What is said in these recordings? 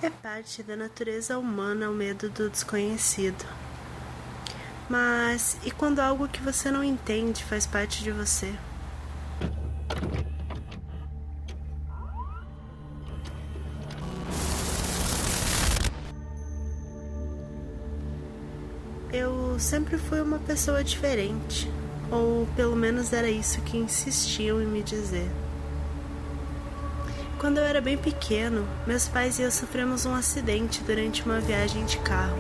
É parte da natureza humana o medo do desconhecido. Mas e quando algo que você não entende faz parte de você? Eu sempre fui uma pessoa diferente, ou pelo menos era isso que insistiam em me dizer. Quando eu era bem pequeno, meus pais e eu sofremos um acidente durante uma viagem de carro.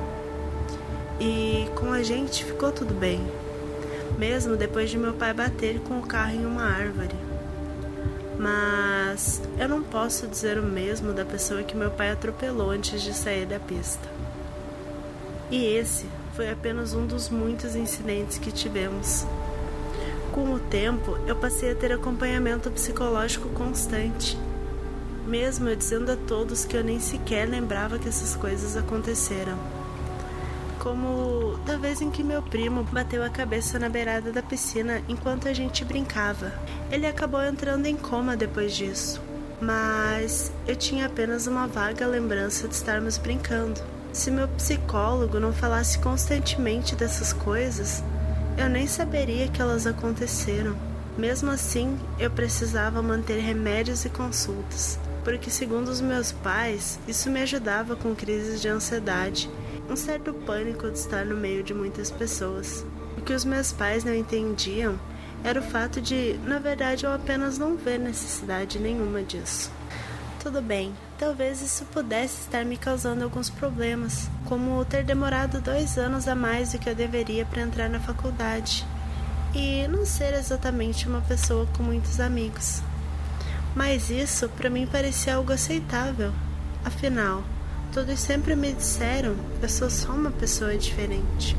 E com a gente ficou tudo bem, mesmo depois de meu pai bater com o carro em uma árvore. Mas eu não posso dizer o mesmo da pessoa que meu pai atropelou antes de sair da pista. E esse foi apenas um dos muitos incidentes que tivemos. Com o tempo, eu passei a ter acompanhamento psicológico constante, mesmo eu dizendo a todos que eu nem sequer lembrava que essas coisas aconteceram. Como da vez em que meu primo bateu a cabeça na beirada da piscina enquanto a gente brincava. Ele acabou entrando em coma depois disso, mas eu tinha apenas uma vaga lembrança de estarmos brincando. Se meu psicólogo não falasse constantemente dessas coisas, eu nem saberia que elas aconteceram. Mesmo assim, eu precisava manter remédios e consultas, porque segundo os meus pais, isso me ajudava com crises de ansiedade, um certo pânico de estar no meio de muitas pessoas. O que os meus pais não entendiam era o fato de, na verdade, eu apenas não ver necessidade nenhuma disso. Tudo bem, talvez isso pudesse estar me causando alguns problemas, como ter demorado 2 anos a mais do que eu deveria para entrar na faculdade, e não ser exatamente uma pessoa com muitos amigos. Mas isso para mim parecia algo aceitável. Afinal, todos sempre me disseram que eu sou só uma pessoa diferente.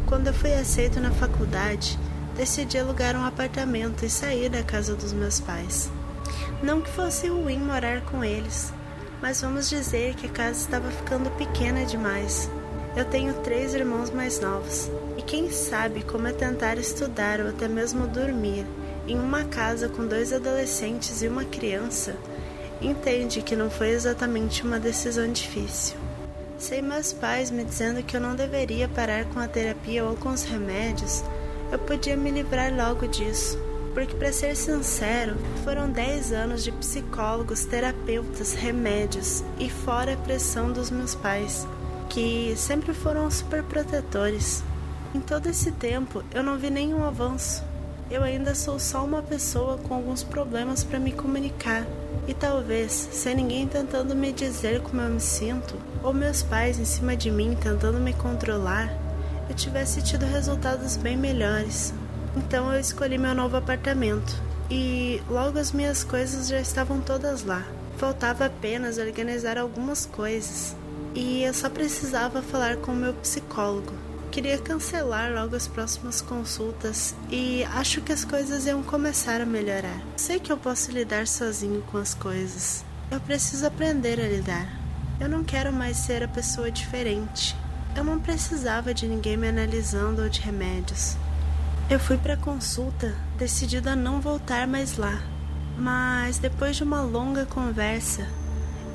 Quando eu fui aceito na faculdade, decidi alugar um apartamento e sair da casa dos meus pais. Não que fosse ruim morar com eles, mas vamos dizer que a casa estava ficando pequena demais. Eu tenho 3 irmãos mais novos, e quem sabe como é tentar estudar ou até mesmo dormir em uma casa com 2 adolescentes e uma criança, entende que não foi exatamente uma decisão difícil. Sem meus pais me dizendo que eu não deveria parar com a terapia ou com os remédios, eu podia me livrar logo disso. Porque, para ser sincero, foram 10 anos de psicólogos, terapeutas, remédios e fora a pressão dos meus pais, que sempre foram super protetores. Em todo esse tempo, eu não vi nenhum avanço. Eu ainda sou só uma pessoa com alguns problemas para me comunicar. E talvez, sem ninguém tentando me dizer como eu me sinto, ou meus pais em cima de mim tentando me controlar, eu tivesse tido resultados bem melhores. Então eu escolhi meu novo apartamento, e logo as minhas coisas já estavam todas lá. Faltava apenas organizar algumas coisas, e eu só precisava falar com o meu psicólogo. Queria cancelar logo as próximas consultas, e acho que as coisas iam começar a melhorar. Sei que eu posso lidar sozinho com as coisas. Eu preciso aprender a lidar. Eu não quero mais ser a pessoa diferente. Eu não precisava de ninguém me analisando ou de remédios. Eu fui para a consulta, decidida a não voltar mais lá, mas depois de uma longa conversa,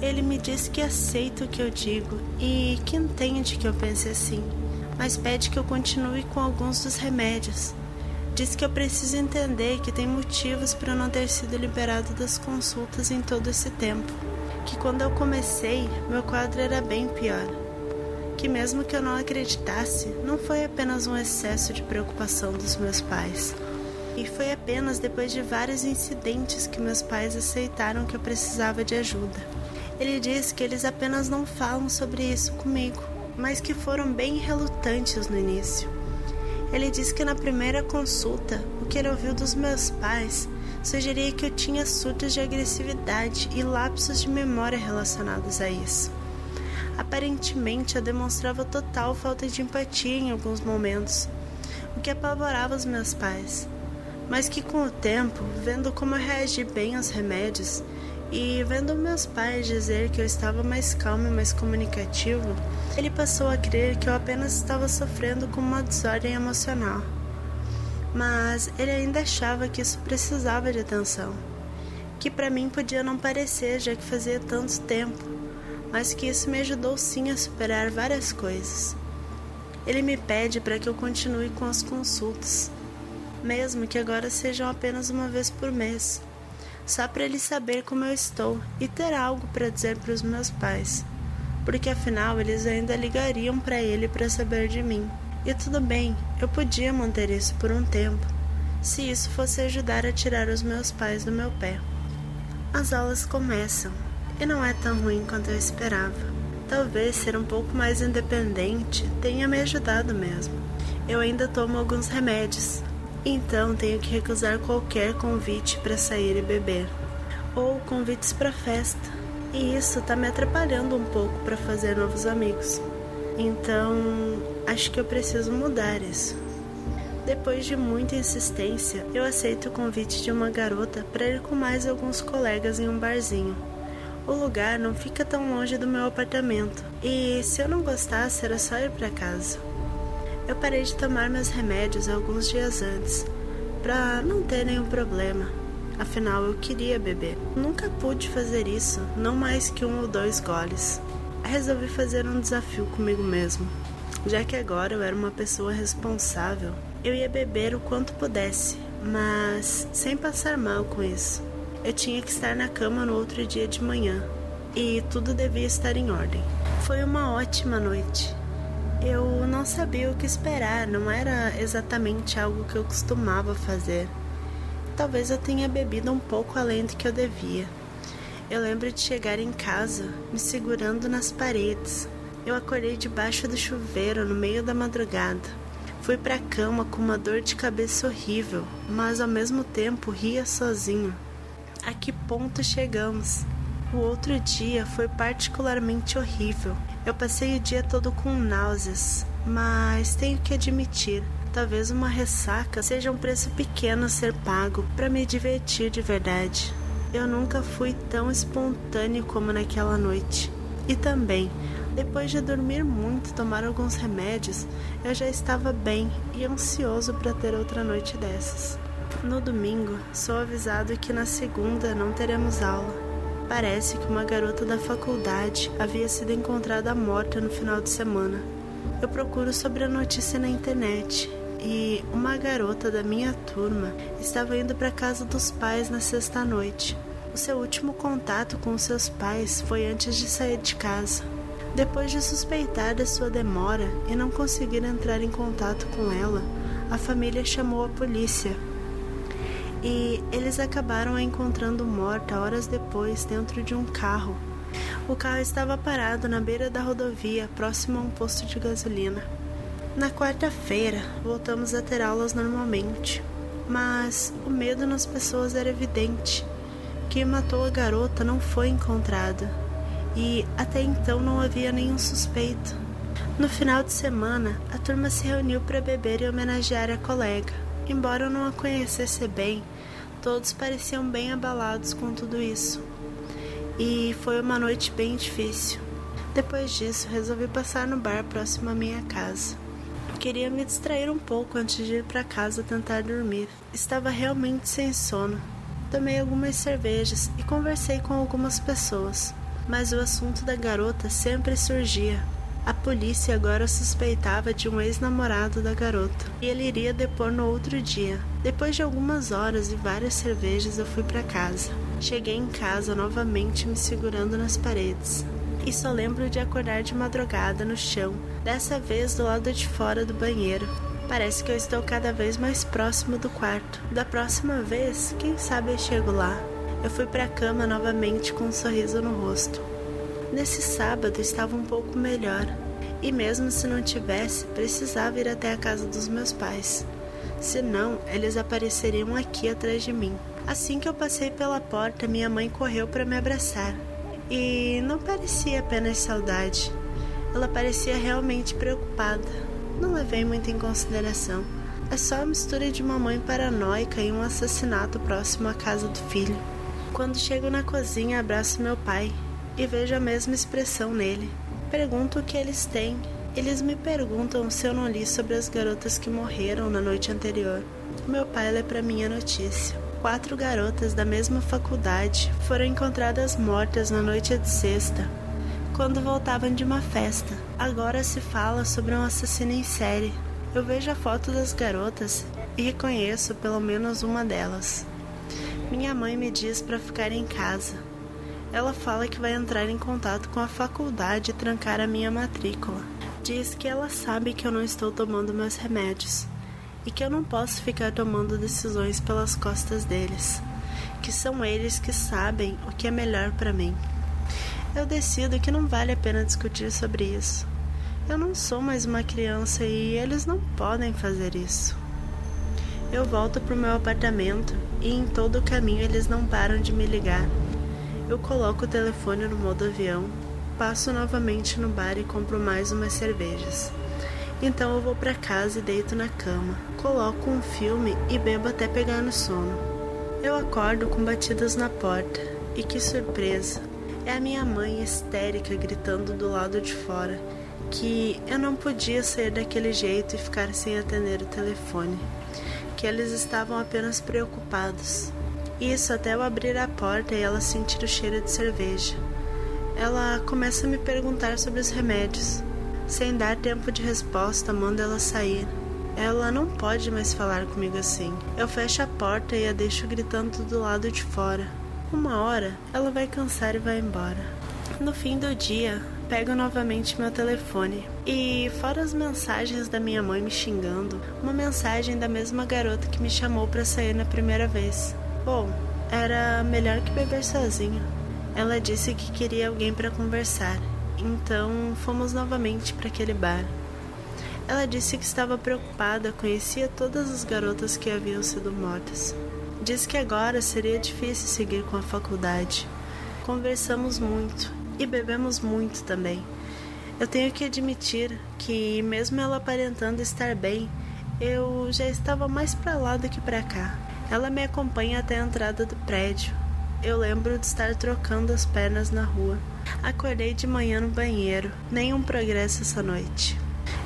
ele me disse que aceita o que eu digo e que entende que eu pense assim, mas pede que eu continue com alguns dos remédios. Diz que eu preciso entender que tem motivos para eu não ter sido liberado das consultas em todo esse tempo, que quando eu comecei, meu quadro era bem pior. Que mesmo que eu não acreditasse, não foi apenas um excesso de preocupação dos meus pais. E foi apenas depois de vários incidentes que meus pais aceitaram que eu precisava de ajuda. Ele diz que eles apenas não falam sobre isso comigo, mas que foram bem relutantes no início. Ele diz que na primeira consulta, o que ele ouviu dos meus pais sugeria que eu tinha surtos de agressividade e lapsos de memória relacionados a isso. Aparentemente, eu demonstrava total falta de empatia em alguns momentos, o que apavorava os meus pais. Mas que com o tempo, vendo como eu reagi bem aos remédios e vendo meus pais dizer que eu estava mais calmo e mais comunicativo, ele passou a crer que eu apenas estava sofrendo com uma desordem emocional. Mas ele ainda achava que isso precisava de atenção, que para mim podia não parecer, já que fazia tanto tempo, mas que isso me ajudou sim a superar várias coisas. Ele me pede para que eu continue com as consultas, mesmo que agora sejam apenas uma vez por mês, só para ele saber como eu estou e ter algo para dizer para os meus pais, porque afinal eles ainda ligariam para ele para saber de mim. E tudo bem, eu podia manter isso por um tempo, se isso fosse ajudar a tirar os meus pais do meu pé. As aulas começam, e não é tão ruim quanto eu esperava. Talvez ser um pouco mais independente tenha me ajudado mesmo. Eu ainda tomo alguns remédios, então tenho que recusar qualquer convite para sair e beber, ou convites para festa, e isso tá me atrapalhando um pouco para fazer novos amigos. Então, acho que eu preciso mudar isso. Depois de muita insistência, eu aceito o convite de uma garota para ir com mais alguns colegas em um barzinho. O lugar não fica tão longe do meu apartamento, e se eu não gostasse era só ir para casa. Eu parei de tomar meus remédios alguns dias antes, para não ter nenhum problema. Afinal, eu queria beber. Nunca pude fazer isso, não mais que 1 ou 2 goles. Resolvi fazer um desafio comigo mesmo. Já que agora eu era uma pessoa responsável, eu ia beber o quanto pudesse, mas sem passar mal com isso. Eu tinha que estar na cama no outro dia de manhã, e tudo devia estar em ordem. Foi uma ótima noite. Eu não sabia o que esperar, não era exatamente algo que eu costumava fazer. Talvez eu tenha bebido um pouco além do que eu devia. Eu lembro de chegar em casa, me segurando nas paredes. Eu acordei debaixo do chuveiro no meio da madrugada. Fui para a cama com uma dor de cabeça horrível, mas ao mesmo tempo ria sozinho. A que ponto chegamos? O outro dia foi particularmente horrível. Eu passei o dia todo com náuseas, mas tenho que admitir, talvez uma ressaca seja um preço pequeno a ser pago para me divertir de verdade. Eu nunca fui tão espontâneo como naquela noite. E também, depois de dormir muito e tomar alguns remédios, eu já estava bem e ansioso para ter outra noite dessas. No domingo, sou avisado que na segunda não teremos aula. Parece que uma garota da faculdade havia sido encontrada morta no final de semana. Eu procuro sobre a notícia na internet e uma garota da minha turma estava indo para a casa dos pais na sexta-noite. O seu último contato com seus pais foi antes de sair de casa. Depois de suspeitar da sua demora e não conseguir entrar em contato com ela, a família chamou a polícia. E eles acabaram a encontrando morta horas depois dentro de um carro. O carro estava parado na beira da rodovia, próximo a um posto de gasolina. Na quarta-feira, voltamos a ter aulas normalmente, mas o medo nas pessoas era evidente. Quem matou a garota não foi encontrado, e até então não havia nenhum suspeito. No final de semana, a turma se reuniu para beber e homenagear a colega. Embora eu não a conhecesse bem, todos pareciam bem abalados com tudo isso. E foi uma noite bem difícil. Depois disso, resolvi passar no bar próximo à minha casa. Queria me distrair um pouco antes de ir para casa tentar dormir. Estava realmente sem sono. Tomei algumas cervejas e conversei com algumas pessoas, mas o assunto da garota sempre surgia. A polícia agora suspeitava de um ex-namorado da garota, e ele iria depor no outro dia. Depois de algumas horas e várias cervejas, eu fui para casa. Cheguei em casa novamente me segurando nas paredes, e só lembro de acordar de madrugada no chão, dessa vez do lado de fora do banheiro. Parece que eu estou cada vez mais próximo do quarto. Da próxima vez, quem sabe eu chego lá. Eu fui para a cama novamente com um sorriso no rosto. Nesse sábado estava um pouco melhor, e mesmo se não tivesse, precisava ir até a casa dos meus pais. Senão, eles apareceriam aqui atrás de mim. Assim que eu passei pela porta, minha mãe correu para me abraçar. E não parecia apenas saudade. Ela parecia realmente preocupada. Não levei muito em consideração. É só a mistura de uma mãe paranoica e um assassinato próximo à casa do filho. Quando chego na cozinha, abraço meu pai e vejo a mesma expressão nele. Pergunto o que eles têm. Eles me perguntam se eu não li sobre as garotas que morreram na noite anterior. Meu pai lê para mim a notícia. 4 garotas da mesma faculdade foram encontradas mortas na noite de sexta, quando voltavam de uma festa. Agora se fala sobre um assassino em série. Eu vejo a foto das garotas e reconheço pelo menos uma delas. Minha mãe me diz para ficar em casa. Ela fala que vai entrar em contato com a faculdade e trancar a minha matrícula. Diz que ela sabe que eu não estou tomando meus remédios e que eu não posso ficar tomando decisões pelas costas deles, que são eles que sabem o que é melhor para mim. Eu decido que não vale a pena discutir sobre isso. Eu não sou mais uma criança e eles não podem fazer isso. Eu volto pro meu apartamento e em todo o caminho eles não param de me ligar. Eu coloco o telefone no modo avião, passo novamente no bar e compro mais umas cervejas. Então eu vou para casa e deito na cama, coloco um filme e bebo até pegar no sono. Eu acordo com batidas na porta e que surpresa! É a minha mãe histérica gritando do lado de fora que eu não podia sair daquele jeito e ficar sem atender o telefone, que eles estavam apenas preocupados. Isso até eu abrir a porta e ela sentir o cheiro de cerveja. Ela começa a me perguntar sobre os remédios. Sem dar tempo de resposta, mando ela sair. Ela não pode mais falar comigo assim. Eu fecho a porta e a deixo gritando do lado de fora. Uma hora, ela vai cansar e vai embora. No fim do dia, pego novamente meu telefone e, fora as mensagens da minha mãe me xingando, uma mensagem da mesma garota que me chamou para sair na primeira vez. Bom, era melhor que beber sozinho. Ela disse que queria alguém para conversar, então fomos novamente para aquele bar. Ela disse que estava preocupada, conhecia todas as garotas que haviam sido mortas. Disse que agora seria difícil seguir com a faculdade. Conversamos muito e bebemos muito também. Eu tenho que admitir que, mesmo ela aparentando estar bem, eu já estava mais para lá do que para cá. Ela me acompanha até a entrada do prédio. Eu lembro de estar trocando as pernas na rua. Acordei de manhã no banheiro. Nenhum progresso essa noite.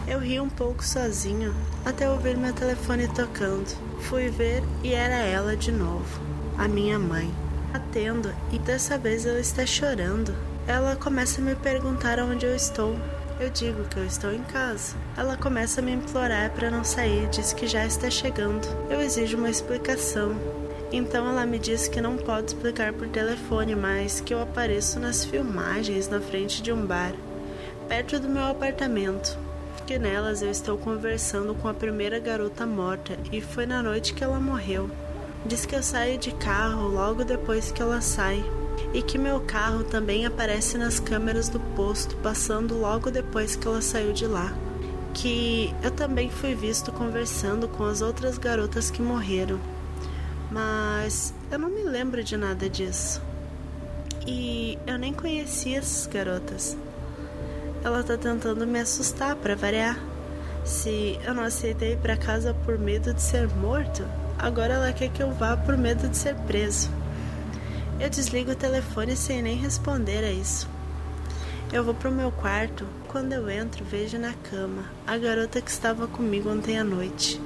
Eu ri um pouco sozinho até ouvir meu telefone tocando. Fui ver e era ela de novo, a minha mãe. Atendo e dessa vez ela está chorando. Ela começa a me perguntar onde eu estou. Eu digo que eu estou em casa. Ela começa a me implorar para não sair, diz que já está chegando. Eu exijo uma explicação. Então ela me diz que não pode explicar por telefone, mas que eu apareço nas filmagens na frente de um bar, perto do meu apartamento. Que nelas eu estou conversando com a primeira garota morta e foi na noite que ela morreu. Diz que eu saio de carro logo depois que ela sai. E que meu carro também aparece nas câmeras do posto, passando logo depois que ela saiu de lá. Que eu também fui visto conversando com as outras garotas que morreram. Mas eu não me lembro de nada disso. E eu nem conhecia essas garotas. Ela tá tentando me assustar pra variar. Se eu não aceitei ir pra casa por medo de ser morto, agora ela quer que eu vá por medo de ser preso. Eu desligo o telefone sem nem responder a isso. Eu vou pro meu quarto. Quando eu entro, vejo na cama a garota que estava comigo ontem à noite.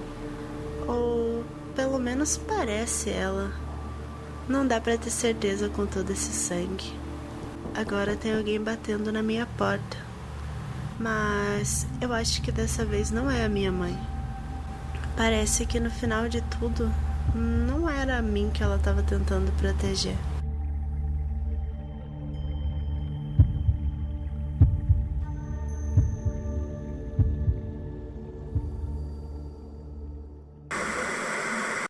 Ou pelo menos parece ela. Não dá pra ter certeza com todo esse sangue. Agora tem alguém batendo na minha porta. Mas eu acho que dessa vez não é a minha mãe. Parece que no final de tudo, não era a mim que ela estava tentando proteger.